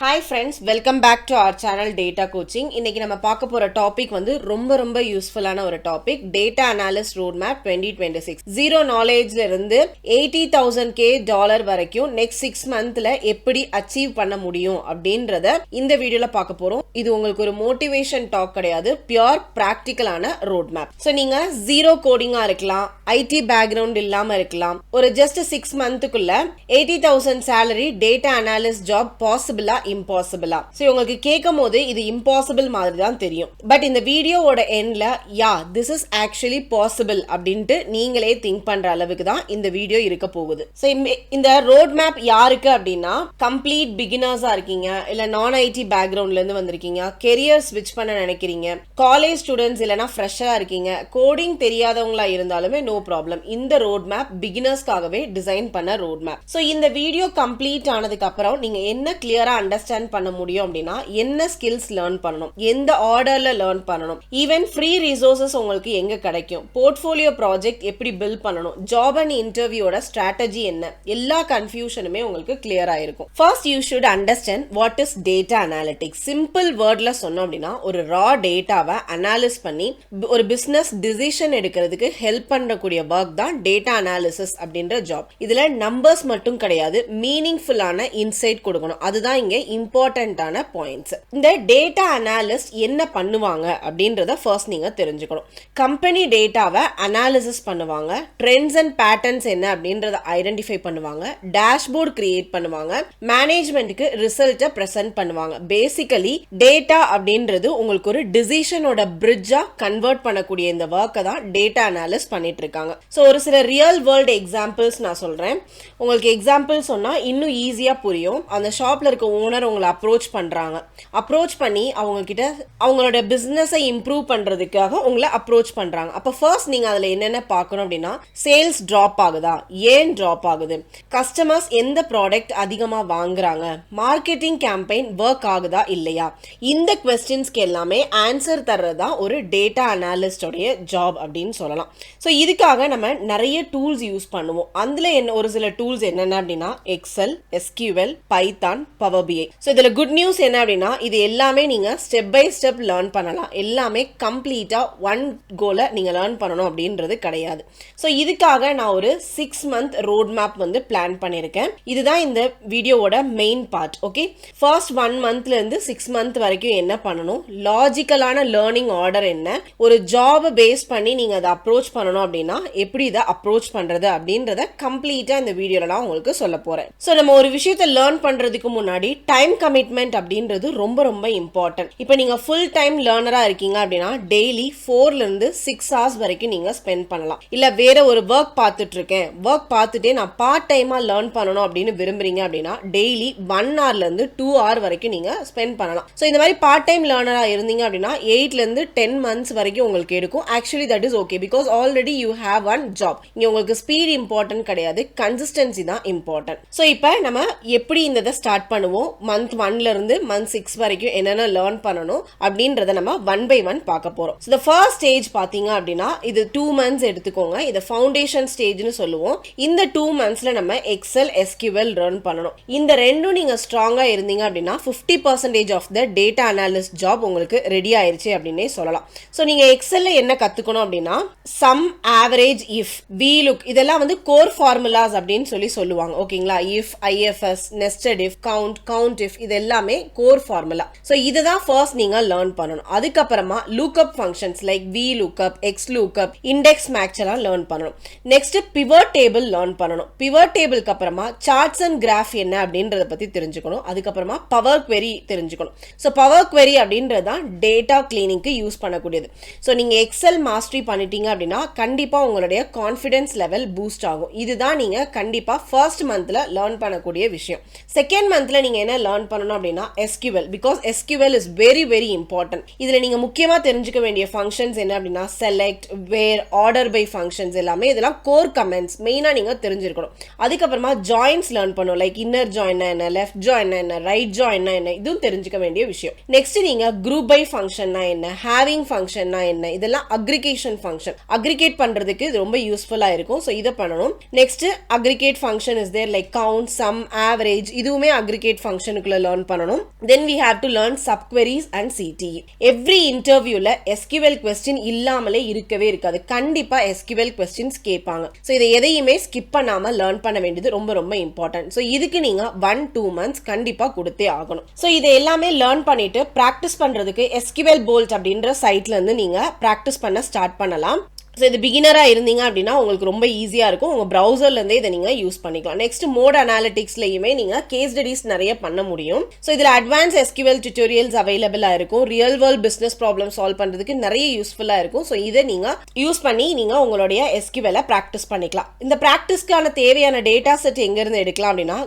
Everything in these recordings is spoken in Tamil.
Hi friends, welcome back to our channel Data Coaching. இன்னைக்கு நம்ம பார்க்க போற டாபிக் வந்து ரொம்ப யூஸ்ஃபுல்லான ஒரு topic, Data Analyst Roadmap 2026. Zero knowledgeல இருந்து $80,000 வரைக்கும் நெக்ஸ்ட் 6 மந்த்ல எப்படி அச்சீவ் பண்ண முடியும் அப்படின்றத இந்த வீடியோல பார்க்க போறோம். இது உங்களுக்கு ஒரு மோட்டிவேஷன் டாக் கிடையாது, பியூர் பிராக்டிக்கலான ரோட் மேப். ஸோ நீங்க ஜீரோ கோடிங்கா இருக்கலாம், ஐடி பேக்ரவுண்ட் இல்லாம இருக்கலாம், ஒரு ஜஸ்ட் 6 மந்த்துக்குள்ள 80,000 salary டேட்டா அனாலிஸ்ட் ஜாப் பாசிபிளா இம்பாசிபிளா? சோ உங்களுக்கு கேட்கும் போது இது இம்பாசிபிள் மாதிரி தான் தெரியும். பட் இந்த வீடியோவோட எண்ட்ல திஸ் இஸ் ஆக்சுவலி பாசிபிள் அப்படின்ட்டு நீங்களே திங்க் பண்ற அளவுக்கு தான் இந்த வீடியோ இருக்க போகுது. சோ இந்த ரோட் மேப் யாருக்கு அப்படின்னா, கம்ப்ளீட் பிகினர்ஸா இருக்கீங்க, இல்ல நான் ஐடி பேக்ரவுண்ட்ல இருந்து வந்திருக்கீங்க, கெரியர் ஸ்விட்ச் பண்ண நினைக்கிறீங்க, காலேஜ் ஸ்டூடெண்ட்ஸ் இல்லனா ஃப்ரெஷரா இருக்கீங்க, கோடிங் தெரியாதவங்களா இருந்தாலுமே நோ ப்ராப்ளம். இந்த ரோட் மேப் பிகினர்ஸ்க்காகவே டிசைன் பண்ண ரோட் மேப். சோ இந்த வீடியோ கம்ப்ளீட் ஆனதுக்கு அப்புறம் நீங்க என்ன கிளியரா அண்டர்ஸ்டாண்ட் பண்ண முடியும் அப்படின்னா, என்ன ஸ்கில்ஸ் லேர்ன் பண்ணணும், எந்த ஆர்டர்ல லேர்ன் பண்ணணும், ஈவன் ஃப்ரீ ரிசோர்சஸ் உங்களுக்கு எங்க கிடைக்கும், போர்ட்ஃபோலியோ ப்ராஜெக்ட் எப்படி பில்ட் பண்ணணும், ஜாப் அண்ட் இன்டர்வியூட ஸ்ட்ராட்டஜி என்ன, எல்லா கன்ஃபியூஷனுமே உங்களுக்கு கிளியர் ஆயிருக்கும். First you should understand what is data analytics. Simple வேர்ட்ல சொன்னோம் அப்படின்னா, ஒரு ரா டேட்டாவை அனாலிஸ் பண்ணி ஒரு பிசினஸ் டிசிஷன் எடுக்கிறதுக்கு ஹெல்ப் பண்ணக்கூடிய ஒர்க் தான் டேட்டா அனாலிசிஸ் அப்படின்ற ஜாப். இதுல நம்பர்ஸ் மட்டும் கிடையாது, மீனிங்ஃபுல்லான இன்சைட் கொடுக்கணும். அதுதான் இங்க இம்பார்ட்டன்டான பாயிண்ட்ஸ். இந்த டேட்டா அனாலிஸ்ட் என்ன பண்ணுவாங்க அப்படின்றத ஃபர்ஸ்ட் நீங்க தெரிஞ்சுக்கணும். கம்பெனி டேட்டாவை அனாலிசிஸ் பண்ணுவாங்க, ட்ரெண்ட்ஸ் அண்ட் பேட்டர்ன்ஸ் என்ன அப்படின்றத ஐடென்டிஃபை பண்ணுவாங்க, டேஷ்போர்ட் கிரியேட் பண்ணுவாங்க, மேனேஜ்மெண்ட்டுக்கு ரிசல்ட்டை பிரசன்ட் பண்ணுவாங்க. பேசிக்கலி டேட்டா அப்படின்றது உங்களுக்கு ஒரு டிசிஷனோட பிரிட்ஜா கன்வெர்ட் பண்ணக்கூடிய இந்த ஒர்க்கை தான் டேட்டா அனாலிஸ்ட் பண்ணிட்டு இருக்காங்க. ஸோ ஒரு சில ரியல் வேர்ல்டு எக்ஸாம்பிள்ஸ் நான் சொல்றேன். உங்களுக்கு எக்ஸாம்பிள் சொன்னா இன்னும் ஈஸியா புரியும். அந்த ஷாப்ல இருக்க ஓனர் உங்களை அப்ரோச் பண்றாங்க, அப்ரோச் பண்ணி அவங்க கிட்ட அவங்களோட பிசினஸை இம்ப்ரூவ் பண்றதுக்காக உங்களை அப்ரோச் பண்றாங்க. அப்ப ஃபர்ஸ்ட் நீங்க அதுல என்னென்ன பார்க்கணும் அப்படின்னா, சேல்ஸ் டிராப் ஆகுதா, ஏன் டிராப் ஆகுது, கஸ்டமர்ஸ் எந்த ப்ராடக்ட் அதிகமா வாங்குறாங்க, மார்க்கெட்டிங் கேம்பெயின் ஒர்க் ஆகுதா இல்லையா, இந்த क्वेश्चंसக்கு எல்லாமே ஆன்சர் தர்றதா ஒரு டேட்டா அனாலிஸ்டோடைய ஜாப் அப்படின்னு சொல்லலாம். ஸோ இதுக்காக நம்ம நிறைய டூல்ஸ் யூஸ் பண்ணுவோம். அதுல என்ன ஒரு சில டூல்ஸ் என்னென்ன அப்படின்னா, எக்ஸல், எஸ்கியூஎல், பைத்தான், பவர் பிஐ. ஸோ இதுல குட் நியூஸ் என்ன அப்படின்னா, இது எல்லாமே நீங்க ஸ்டெப் பை ஸ்டெப் லேர்ன் பண்ணலாம். எல்லாமே கம்ப்ளீட்டா ஒன் கோல நீங்க லேர்ன் பண்ணணும் அப்படின்றது கிடையாது. ஸோ இதுக்காக நான் ஒரு 6 மந்த் ரோட் மேப் வந்து பிளான் பண்ணியிருக்கேன். இதுதான் இந்த வீடியோவோட மெயின் பார்ட். ஓகே, ஃபர்ஸ்ட் 1 மந்த்ல இருந்து 6 மந்த் வரைக்கும் என்ன பண்ணணும், லாஜிக்கலான லேர்னிங் ஆர்டர் என்ன, ஒரு ஜாப் பேஸ் பண்ணி நீங்க அதை அப்ரோச் பண்ணணும் அப்படின்னா எப்படி இதை அப்ரோச் பண்றது அப்படின்றத கம்ப்ளீட்டா இந்த வீடியோல நான் உங்களுக்கு சொல்ல போறேன். ஸோ நம்ம ஒரு விஷயத்தை லேர்ன் பண்றதுக்கு முன்னாடி டைம் கமிட்மெண்ட் அப்படின்றது ரொம்ப இம்பார்ட்டன்ட். இப்போ நீங்க ஃபுல் டைம் லேர்னரா இருக்கீங்க அப்படின்னா டெய்லி 4ல இருந்து 6 hours வரைக்கும் நீங்க ஸ்பெண்ட் பண்ணலாம். இல்ல வேற ஒரு ஒர்க் பார்த்துட்டு இருக்கேன், ஒர்க் பார்த்துட்டே நான் பார்ட் டைமா லேர்ன் பண்ணணும் அப்படின்னு விரும்புறீங்க அப்படின்னா டெய்லி 1 hourல இருந்து 2 hour வரைக்கும் நீங்க ஸ்பெண்ட் பண்ணலாம். ஸோ இந்த மாதிரி பார்ட் டைம் லேர்னரா இருந்தீங்க அப்படின்னா 8ல இருந்து 10 months வரைக்கும் உங்களுக்கு எடுக்கும். Actually that is okay, because already you have one job. இங்க உங்களுக்கு ஸ்பீட் இம்பார்ட்டன்ட் கிடையாது, கன்சிஸ்டன்சி தான் இம்பார்ட்டன்ட். ஸோ இப்போ நம்ம எப்படி இந்த ஸ்டார்ட் பண்ணுவோம், மந்த் 1ல இருந்து மந்த் 6 வரைக்கும் என்னென்ன லேர்ன் பண்ணணும் அப்படின்றத நம்ம 1 by 1 பார்க்க போறோம். ஸோ ஃபர்ஸ்ட் ஸ்டேஜ் பாத்தீங்க அப்படின்னா, இது 2 months எடுத்துக்கோங்க. இதை ஃபவுண்டேஷன் ஸ்டேஜ்னு சொல்லுவோம். இந்த 2 monthsல நம்ம எக்ஸல், எஸ்கியூஎல் லேர்ன் பண்ணணும். இந்த ரெண்டும் நீங்க ஸ்ட்ராங்கா இருந்தீங்க அப்படின்னா 50% of the data analyst job உங்களுக்கு ரெடி ஆயிருச்சு அப்படின்னே சொல்லலாம். ஸோ நீங்க எக்ஸல்ல என்ன கத்துக்கணும் அப்படின்னா, சம், ஆவரேஜ், இஃப், VLOOKUP இதெல்லாம் வந்து கோர் ஃபார்முலாஸ் அப்படின்னு சொல்லுவாங்க. ஓகேங்களா, if, IFS, nested if, count if, இது எல்லாமே கோர் ஃபார்முலா. சோ இதுதான் ஃபர்ஸ்ட் நீங்க லேர்ன் பண்ணணும். அதுக்கப்புறமா lookup functions like VLOOKUP, XLOOKUP, index match எல்லாம் லேர்ன் பண்ணணும். நெக்ஸ்ட் பிவட் டேபிள் லேர்ன் பண்ணணும். பிவட் டேபிளுக்கு அப்புறமா சார்ட்ஸ் அண்ட் கிராஃப் என்ன அப்படின்றத பத்தி தெரிஞ்சுக்கணும். அதுக்கப்புறமா பவர் query தெரிஞ்சுக்கணும். சோ பவர் query அப்படின்றது தான் டேட்டா கிளீனிங்க்கு யூஸ் பண்ணக்கூடியது. சோ நீங்க எக்ஸல் மாஸ்டரி பண்ணிட்டீங்க அப்படின்னா கண்டிப்பா உங்களுடைய கான்ஃபிடன்ஸ் லெவல் பூஸ்ட் ஆகும். இதுதான் நீங்க கண்டிப்பா ஃபர்ஸ்ட் மந்த்ல லேர்ன் பண்ணக்கூடிய விஷயம். செகண்ட் மந்த்ல நீங்க என்ன லேர்ன் பண்ணணும் அப்படின்னா, SQL, because SQL is very important. இதுல நீங்க முக்கியமா தெரிஞ்சுக்க வேண்டிய ஃபங்க்ஷன்ஸ் என்ன அப்படின்னா, select, where, order by functions எல்லாமே இதெல்லாம் கோர் கமெண்ட்ஸ் மெயினா நீங்க தெரிஞ்சிருக்கணும். அதுக்கப்புறமா ஜாயின்ஸ் லேர்ன் பண்ணணும். லைக் இன்னர் ஜாயின் என்ன, லெஃப்ட் ஜாயின் என்ன, ரைட் ஜாயின் என்ன, இதுவும் தெரிஞ்சுக்க வேண்டிய விஷயம். நெக்ஸ்ட் நீங்க குரூப் பை ஃபங்க்ஷன்னா என்ன, ஹேவிங் ஃபங்க்ஷன்னா என்ன, இதெல்லாம் அக்ரிகேஷன் ஃபங்க்ஷன். அக்ரிகேட் பண்றதுக்கு இது ரொம்ப யூஸ்ஃபுல்லா இருக்கும். சோ இதை பண்ணணும். Next aggregate function is there like count, sum, average, இதுவுமே அக்ரிகேட் ஃபங்க்ஷன் செக்ஷனுக்குள்ள லேர்ன் பண்ணணும். Then we have to learn subqueries and CTE. Every interviewல SQL question இல்லாமலே இருக்கவே இருக்காது. கண்டிப்பா SQL questions கேட்பாங்க. ஸோ இதை எதையுமே ஸ்கிப் பண்ணாம லேர்ன் பண்ண வேண்டியது ரொம்ப ரொம்ப இம்பார்ட்டன்ட். ஸோ இதுக்கு நீங்க 1-2 months கண்டிப்பா கொடுத்தே ஆகணும். ஸோ இதை எல்லாமே லேர்ன் பண்ணிட்டு ப்ராக்டிஸ் பண்றதுக்கு SQL Bolt அப்படின்ற சைட்ல இருந்து நீங்க ப்ராக்டிஸ் பண்ண ஸ்டார்ட் பண்ணலாம். ஸோ இது பிகினராக இருந்தீங்க அப்படின்னா உங்களுக்கு ரொம்ப ஈஸியாக இருக்கும். உங்கள் ப்ரௌசர்லேருந்தே இதை நீங்கள் யூஸ் பண்ணிக்கலாம். நெக்ஸ்ட் மோட் அனாலிட்டிக்ஸ்லையுமே நீங்கள் கேஸ் ஸ்டடிஸ் நிறைய பண்ண முடியும். ஸோ இதில் அட்வான்ஸ் SQL டியூட்டோரியல்ஸ் அவைலபிளாக இருக்கும். Real world business problem solve பண்ணுறதுக்கு நிறைய யூஸ்ஃபுல்லாக இருக்கும். ஸோ இதை நீங்கள் யூஸ் பண்ணி நீங்கள் உங்களுடைய SQL-ஐ ப்ராக்டிஸ் பண்ணிக்கலாம். இந்த ப்ராக்டிஸ்க்கான தேவையான டேட்டா செட் எங்கேருந்து எடுக்கலாம் அப்படின்னா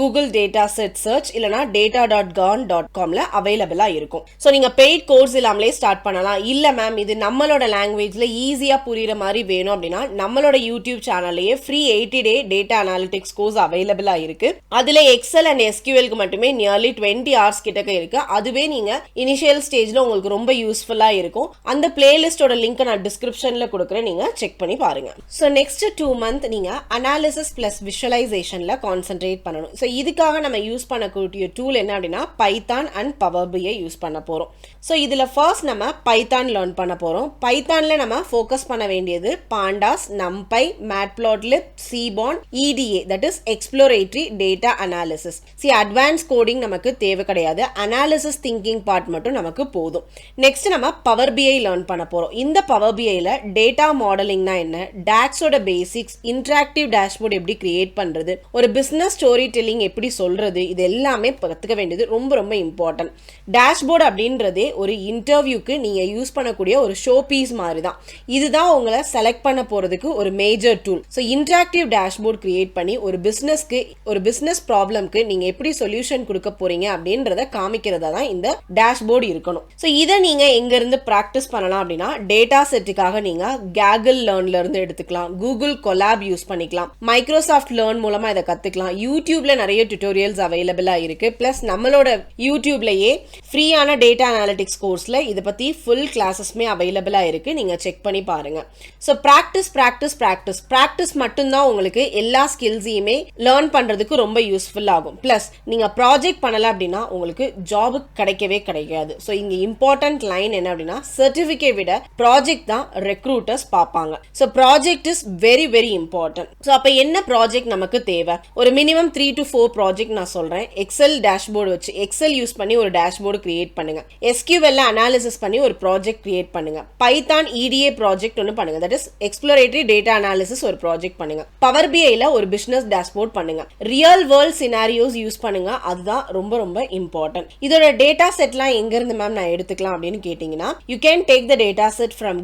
கூகுள் டேட்டா செட் சர்ச் இல்லைனா data.gov.comல அவைலபிளாக இருக்கும். ஸோ நீங்கள் பெய்ட் கோர்ஸ் இல்லாமலே ஸ்டார்ட் பண்ணலாம். இல்லை மேம் இது நம்மளோட லாங்குவேஜில் ஈஸியா புரியுற மாதிரி வேணும் அப்படின்னா நம்மளோட யூடியூப் சேனல்லையே free 80-day data analytics course அவைலபிளா இருக்கு. அதுல எக்ஸல் அண்ட் SQLக்கு மட்டுமே நியர்லி 20 hours கிட்டக்க இருக்கு. அதுவே நீங்க இனிஷியல் ஸ்டேஜ்ல உங்களுக்கு ரொம்ப யூஸ்ஃபுல்லா இருக்கும். அந்த பிளேலிஸ்டோட லிங்க் நான் டிஸ்கிரிப்ஷன்ல கொடுக்குறேன், நீங்க செக் பண்ணி பாருங்க. ஸோ நெக்ஸ்ட் 2 months நீங்க அனாலிசிஸ் பிளஸ் விஷுவலைசேஷன்ல கான்சென்ட்ரேட் பண்ணணும். ஸோ இதுக்காக நம்ம யூஸ் பண்ணக்கூடிய டூல் என்ன அப்படின்னா Python and power BI use பண்ண போறோம். ஸோ இதுல ஃபர்ஸ்ட் நம்ம பைத்தான் லேர்ன் பண்ண போறோம். பைத்தான்ல நம்ம ஃபோக்கஸ் பண்ண வேண்டியது pandas, numpy, matplotlib, seaborn, EDA that is exploratory data analysis. Advance coding நமக்கு தேவை கிடையாது. அனாலிசிஸ் திங்கிங் பார்ட் மட்டும் நமக்கு போதும். நெக்ஸ்ட் நம்ம பவர் BI லேர்ன் பண்ண போறோம். இந்த பவர் BIல டேட்டா மாடலிங்னா என்ன, டாக்ஸோட பேசிக்ஸ், இன்டராக்டிவ் டேஷ்போர்ட் எப்படி கிரியேட் பண்றது, ஒரு பிசினஸ் ஸ்டோரி டெல்லிங் எப்படி சொல்றது, இது எல்லாமே கத்துக்க வேண்டியது ரொம்ப ரொம்ப இம்பார்ட்டன்ட். டேஷ்போர்ட் அப்படின்றதே ஒரு இன்டர்வியூக்கு நீங்க யூஸ் பண்ணக்கூடிய ஒரு ஷோ பீஸ் மாதிரி தான். இதுதான் உங்களை செலக்ட் பண்ண போறதுக்கு ஒரு major tool. So interactive dashboard create பண்ணி ஒரு பிசினஸ் ப்ராப்ளம்க்கு நீங்க எப்படி சொல்யூஷன் கொடுக்க போறீங்க அப்படின்றத காமிக்கிறதா தான் இந்த டேஷ்போர்ட் இருக்கணும். ஸோ இதை நீங்க எங்க இருந்து பிராக்டிஸ் பண்ணலாம் அப்படின்னா டேட்டா செட்டுக்காக நீங்க Gaggle லேர்ன்ல இருந்து எடுத்துக்கலாம், கூகுள் கொலாப் யூஸ் பண்ணிக்கலாம், மைக்ரோசாஃப்ட் லேர்ன் மூலமா இதை கத்துக்கலாம். யூடியூப்ல நிறைய டியூட்டோரியல்ஸ் அவைலபிளா இருக்கு. பிளஸ் நம்மளோட யூடியூப்லயே ஃப்ரீயான டேட்டா அனாலிட்டிக்ஸ் கோர்ஸ்ல இதை பத்தி ஃபுல் கிளாஸஸ்மே அவைலபிளா இருக்கு, நீங்க செக் பண்ணி பாருங்க. ஸோ ப்ராக்டிஸ் மட்டும்தான் உங்களுக்கு எல்லா ஸ்கில்ஸையுமே லேர்ன் பண்றதுக்கு ரொம்ப யூஸ்ஃபுல் ஆகும். பிளஸ் நீங்க ப்ராஜெக்ட் பண்ணல அப்படின்னா உங்களுக்கு ஜாப் கிடைக்கவே கிடைக்காது. ஸோ இங்க இம்பார்ட்டன்ட் லைன் என்ன அப்படின்னா சர்டிபிகேட் விட ப்ராஜெக்ட் தான் ரெக்ரூட்டர்ஸ் பார்ப்பாங்க. So project is very very important. So அப்ப என்ன ப்ராஜெக்ட் நமக்கு தேவை, ஒரு மினிமம் 3 to 4 ப்ராஜெக்ட் நான் சொல்றேன். எக்ஸல் டேஷ்போர்டு வச்சு எக்ஸல் யூஸ் பண்ணி ஒரு டேஷ்போர்டு கிரியேட் பண்ணுங்க. SQL அனாலிசிஸ் பண்ணி ஒரு ப்ராஜெக்ட் கிரியேட் பண்ணுங்க. பைத்தான் EDA ப்ராஜெக்ட் ஒன்று பண்ணுங்க, that is exploratory data analysis ஒரு ப்ராஜெக்ட் பண்ணுங்க. பவர் BIல ஒரு பிசினஸ் டேஷ்போர்ட் பண்ணுங்க. ரியல் வேர்ல்ட் சினாரியோஸ் யூஸ் பண்ணுங்க, அதுதான் ரொம்ப ரொம்ப இம்பார்ட்டன்ட். இதோட டேட்டா செட்லாம் எங்க இருந்து மேம் நான் எடுத்துக்கலாம் அப்படின்னு கேட்டீங்கன்னா you can take the data set from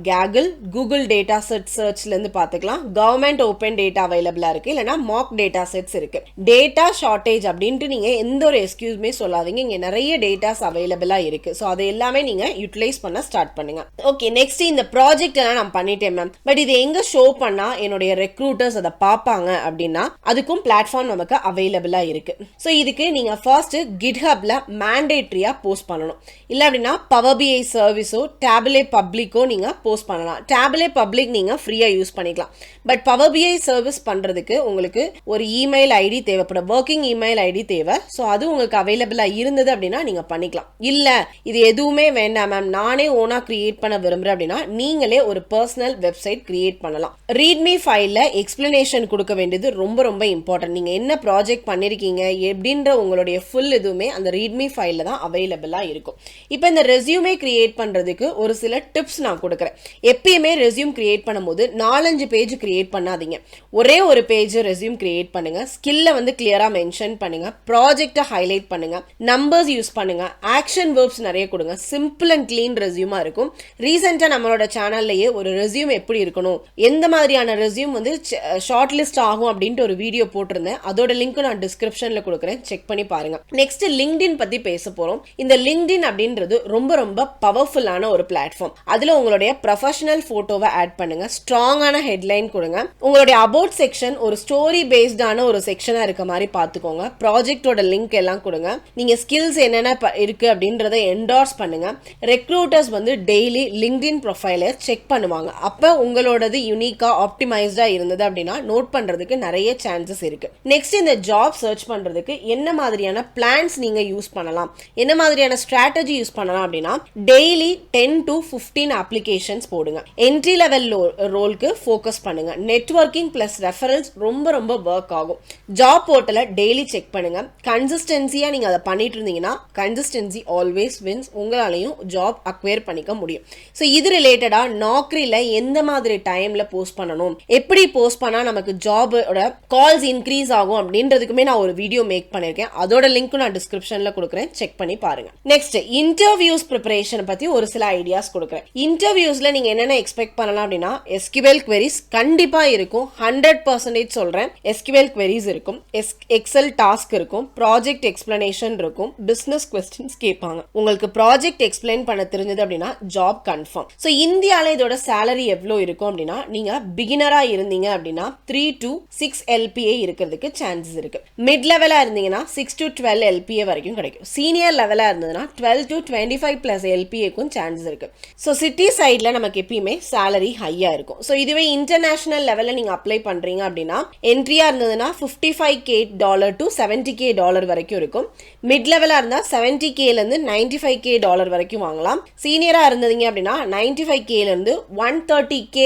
Google data set சர்ச்ல இருந்து பார்த்துக்கலாம். கவர்மெண்ட் ஓப்பன் டேட்டா அவைலபிளா இருக்கு, இல்லைனா மாக் டேட்டா செட்ஸ் இருக்கு. டேட்டா ஷார்டேஜ் அப்படின்ட்டு நீங்க எந்த ஒரு எக்ஸ்கியூஸ்மே சொல்லாதீங்க, இங்க நிறைய டேட்டாஸ் அவைலபிளா இருக்கு. ஸோ அதை எல்லாமே நீங்க யூட்டிலைஸ் பண்ண ஸ்டார்ட் பண்ணுங்க. ஓகே, நெக்ஸ்ட் இந்த ப்ராஜெக்ட் எல்லாம் நான் பண்ணிட்டேன் மேம், பட் இது எங்க ஷோ பண்ணா என்னுடைய ரெக்ரூட்டர்ஸ் அதை பார்ப்பாங்க அப்படின்னா அதுக்கும் பிளாட்ஃபார்ம் நமக்கு அவைலபிளா இருக்கு. ஸோ இதுக்கு நீங்க ஃபர்ஸ்ட் GitHubல மேண்டேட்டரியா போஸ்ட் பண்ணணும். இல்ல அப்படின்னா பவர் BI சர்வீஸோ டேப்லே பப்ளிக்கோ நீங்க போஸ்ட் பண்ணலாம். டேப்லே பப்ளிக் நீங்க ஃப்ரீயா யூஸ் பண்ணிக்கலாம். பட் பவர் BI சர்வீஸ் பண்றதுக்கு உங்களுக்கு ஒரு இமெயில் ஐடி தேவைப்படும், ஒர்க்கிங் இமெயில் ஐடி தேவை. ஸோ அது உங்களுக்கு அவைலபிளா இருந்தது அப்படின்னா நீங்க பண்ணிக்கலாம். இல்ல இது எதுவுமே வேண்டாம் மேம், நானே ஓனா கிரியேட் பண்ண விரும்புறேன் அப்படின்னா நீங்களே ஒரு பர்சனல் வெப்சைட் கிரியேட் பண்ணலாம். ரீட்மி ஃபைல்ல எக்ஸ்பிளனேஷன் கொடுக்க வேண்டியது ரொம்ப ரொம்ப இம்பார்ட்டன்ட். நீங்க என்ன ப்ராஜெக்ட் பண்ணிருக்கீங்க எப்படின்ற உங்களுடைய ஃபுல் எதுவுமே அந்த ரீட்மி ஃபைல்ல தான் அவைலபிளா இருக்கும். இப்போ இந்த ரெஸ்யூமே கிரியேட் பண்றதுக்கு ஒரு சில டிப்ஸ் நான் கொடுக்குறேன். எப்பயுமே ரெஸ்யூம் கிரியேட் பண்ணும்போது 4-5 பேஜ் கிரியேட் பண்ணாதீங்க. ஒரே ஒரு பேஜ் ரெஸ்யூம் கிரியேட் பண்ணுங்க. ஸ்கில்ல வந்து கிளியரா மென்ஷன் பண்ணுங்க, ப்ராஜெக்ட்டை ஹைலைட் பண்ணுங்க, நம்பர்ஸ் யூஸ் பண்ணுங்க, ஆக்ஷன் வெர்ப்ஸ் நிறைய கொடுங்க. சிம்பிள் அண்ட் கிளீன் ரெஸ்யூமா இருக்கும். ரீசெண்டா நம்மளோட சேனல்லையே ஒரு ரெஸ்யூம் எப்படி இருக்கணும், எந்த மாதிரியான ரெஸ்யூம் வந்து ஷார்ட் லிஸ்ட் ஆகும் அப்படின்ட்டு ஒரு வீடியோ போட்டிருந்தேன். அதோட லிங்க் நான் டிஸ்கிரிப்ஷன்ல கொடுக்குறேன், செக் பண்ணி பாருங்க. நெக்ஸ்ட் லிங்க்டின் பத்தி பேச போறோம். இந்த லிங்க்டின் அப்படின்றது ரொம்ப ரொம்ப பவர்ஃபுல்லான ஒரு பிளாட்ஃபார்ம். அதுல உங்களுடைய ப்ரொஃபஷனல் போட்டோவை ஆட் பண்ணுங்க, ஸ்ட்ராங்கான ஹெட்லைன் கொடுங்க, உங்களுடைய அபவுட் செக்ஷன் ஒரு ஸ்டோரி பேஸ்டான ஒரு செக்ஷனா இருக்க மாதிரி பாத்துக்கோங்க, ப்ராஜெக்டோட லிங்க் எல்லாம் கொடுங்க, நீங்க ஸ்கில்ஸ் என்னென்ன இருக்கு அப்படின்றத என்டார்ஸ் பண்ணுங்க. ரெக்ரூட்டர்ஸ் வந்து டெய்லி லிங்க்டின் ப்ரொஃபைலை செக் பண்ணுவாங்க. அப்ப உங்களோடது யூனிக்கா ஆப்டிமைஸ்டா இருந்தது அப்படின்னா நோட் பண்றதுக்கு நிறைய சான்சஸ் இருக்கு. நெக்ஸ்ட் இந்த ஜாப் சர்ச் பண்றதுக்கு என்ன மாதிரியான பிளான்ஸ் நீங்க யூஸ் பண்ணலாம், என்ன மாதிரியான ஸ்ட்ராட்டஜி யூஸ் பண்ணலாம் அப்படின்னா டெய்லி 10 to 15 அப்ளிகேஷன்ஸ் போடுங்க. என்ட்ரி லெவல் ரோலுக்கு ஃபோக்கஸ் பண்ணுங்க. நெட்வொர்க்கிங் பிளஸ் ரெஃபரல்ஸ் ரொம்ப ரொம்ப ஒர்க் ஆகும். ஜாப் போர்ட்டலை டெய்லி செக் பண்ணுங்க. கன்சிஸ்டன்சியா நீங்க அதை பண்ணிட்டு இருந்தீங்கன்னா கன்சிஸ்டன்சி ஆல்வேஸ் வின்ஸ். உங்களாலையும் ஜாப் அக்வயர் பண்ணிக்க முடியும். ஸோ இது ரிலேட்டடா நாக்ரியில் எந்த மாதிரி டைம்ல போஸ்ட் பண்ணணும், எப்படி போஸ்ட் பண்ணா நமக்கு ஜாபோட கால்ஸ் இன்க்ரீஸ் ஆகும் அப்படின்றதுக்குமே நான் ஒரு வீடியோ மேக் பண்ணிருக்கேன். அதோட லிங்க் நான் டிஸ்கிரிப்ஷன்ல கொடுக்குறேன், செக் பண்ணி பாருங்க. நெக்ஸ்ட் இன்டர்வியூஸ் ப்ரிப்பரேஷன் பத்தி ஒரு சில ஐடியாஸ் கொடுக்குறேன். இன்டர்வியூஸ்ல நீங்க என்னென்ன எக்ஸ்பெக்ட் பண்ணலாம் அப்படின்னா SQL queries கண்டிப்பா இருக்கும், 100% சொல்றேன். SQL queries இருக்கும், எக்ஸல் டாஸ்க் இருக்கும், ப்ராஜெக்ட் எக்ஸ்பிளனேஷன் இருக்கும், பிசினஸ் கொஸ்டின்ஸ் கேட்பாங்க. உங்களுக்கு ப்ராஜெக்ட் எக்ஸ்பிளைன் பண்ண தெரிஞ்சது அப்படின்னா ஜாப் கன்ஃபார்ம். ஸோ இந்தியாவில் இதோட சேலரி எவ்வளோ இருக்கும் அப்படின்னா நீங்க பிகினரா இருந்தீங்க அப்படின்னா 3 to 6 LPA இருக்கிறதுக்கு சான்சஸ் இருக்கு. மிட் லெவலா இருந்தீங்கன்னா 6 to 12 LPA வரைக்கும் கிடைக்கும். சீனியர் லெவலா இருந்ததுன்னா 12 to 25+ LPAக்கும் சான்சஸ் இருக்கு. ஸோ சிட்டி சைட்ல நமக்கு எப்பயுமே சேலரி ஹையா இருக்கும். ஸோ இதுவே இன்டர்நேஷனல் லெவல்ல நீங்க அப்ளை பண்றீங்க அப்படின்னா என்ட்ரியா இருந்ததுன்னா $55K to $70K வரைக்கும் இருக்கும். மிட் லெவலா இருந்தா $70K இருந்து $95K வரைக்கும் வாங்கலாம். சீனியரா இருந்தீங்க அப்படின்னா $95K இருந்து $130K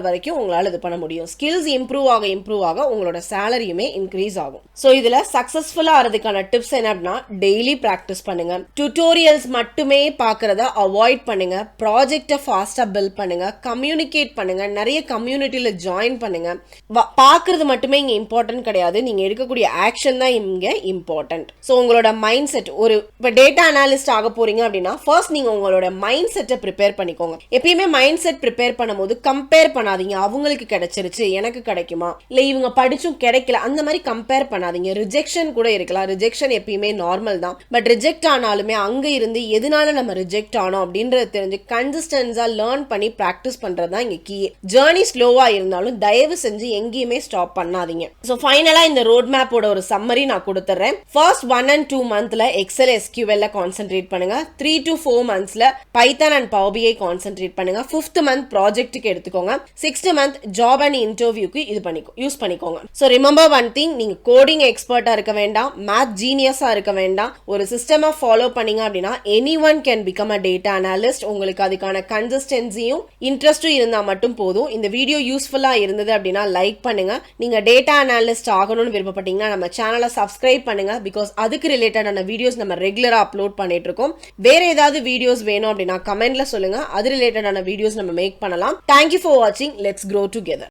வரைக்கும் உங்களால இது பண்ண முடியும். ஸ்கில்ஸ் இம்ப்ரூவ் ஆக உங்களோட சேலரியுமே இன்க்ரீஸ் ஆகும். ஸோ இதுல சக்சஸ்ஃபுல்லா ஆகிறதுக்கான டிப்ஸ் என்ன அப்படின்னா டெய்லி பிராக்டிஸ் பண்ணுங்க. டியூட்டோரியல்ஸ் மட்டுமே பார்க்கறத அவாய்ட் பண்ணுங்க. ப்ராஜெக்டை ஃபாஸ்டா பில்ட் பண்ணுங்க. கம்யூனிகேட் பண்ணுங்க. நிறைய கம்யூனிட்டியில ஜாயின் பண்ணுங்க. பார்க்கறது மட்டுமே இங்க இம்பார்ட்டன்ட் கிடையாது, நீங்க எடுக்கக்கூடிய ஆக்ஷன் தான் இங்க இம்பார்ட்டன்ட். ஸோ உங்களோட மைண்ட் செட், ஒரு இப்போ டேட்டா அனாலிஸ்ட் ஆக போறீங்க அப்படின்னா ஃபர்ஸ்ட் நீங்க உங்களோட மைண்ட் செட்டை ப்ரிப்பேர் பண்ணிக்கோங்க. எப்பயுமே மைண்ட் செட் ப்ரிப்பேர் பண்ணும்போது கம்பேர் பண்ணாதீங்க. அவங்களுக்கு கிடைச்சிருச்சு எனக்கு கிடைக்குமா, இல்லை இவங்க படிச்சும் கிடைக்கல, அந்த மாதிரி கம்பேர் பண்ணாதீங்க. ரிஜெக்ஷன் கூட இருக்கலாம். ரிஜெக்ஷன் எப்பயுமே நார்மல் தான். பட் ரிஜெக்ட் ஆனாலுமே அங்க இருந்து எதனால நம்ம ரிஜெக்ட் ஆனோம் அப்படின்றத தெரிஞ்சு கன்சிஸ்டன்ஸா லேர்ன் பண்ணி பிராக்டிஸ் பண்றது தான் இங்க கீ. ஜேர்னி ஸ்லோவா இருந்தாலும் தயவு செஞ்சு எங்கேயுமே ஸ்டாப் பண்ணாதீங்க. ஸோ ஃபைனலா இந்த ரோட் மேப்போட ஒரு சம்மரி நான் கொடுத்துறேன். ஃபர்ஸ்ட் 1 and 2 மந்த்ல எக்ஸல் SQL கான்சென்ட்ரேட் பண்ணுங்க. 3 to 4 மந்த்ஸ்ல Python and power BI concentrate பண்ணுங்க. 5th மந்த் ப்ராஜெக்ட்டுக்கு எடுத்துக்கோங்க. 6th மந்த் ஜாப் அண்ட் இன்டர்வியூக்கு இது யூஸ் பண்ணிக்கோங்க. ஸோ ரிமெம்பர் ஒன் திங், நீங்க கோடிங் எக்ஸ்பர்ட்டா இருக்க வேண்டாம், மேத் ஜீனியஸா இருக்க வேண்டாம். ஒரு சிஸ்டமா ஃபாலோ பண்ணீங்க அப்படின்னா anyone can become a data analyst. உங்களுக்கு அதுக்கான கன்சிஸ்டன்சியும் இன்ட்ரெஸ்டும் இருந்தா மட்டும் போதும். இந்த வீடியோ யூஸ்ஃபுல்லா இருந்தது அப்படின்னா லைக் பண்ணுங்க. நீங்க டேட்டா அனாலிஸ்ட் ஆகணும்னு விருப்பப்பட்டீங்கன்னா நம்ம சேனலை சப்ஸ்கிரைப் பண்ணுங்க. பிகாஸ் அதுக்கு ரிலேட்டடான வீடியோஸ் நம்ம ரெகுலரா அப்லோட் பண்ணிட்டு இருக்கோம். வேற ஏதாவது வீடியோஸ் வேணும் அப்படின்னா கமெண்ட்ல சொல்லுங்க, அது ரிலேட்டடான வீடியோஸ் நம்ம மேக் பண்ணலாம். தேங்க்யூ ஃபார் வாட்சிங். Let's grow together.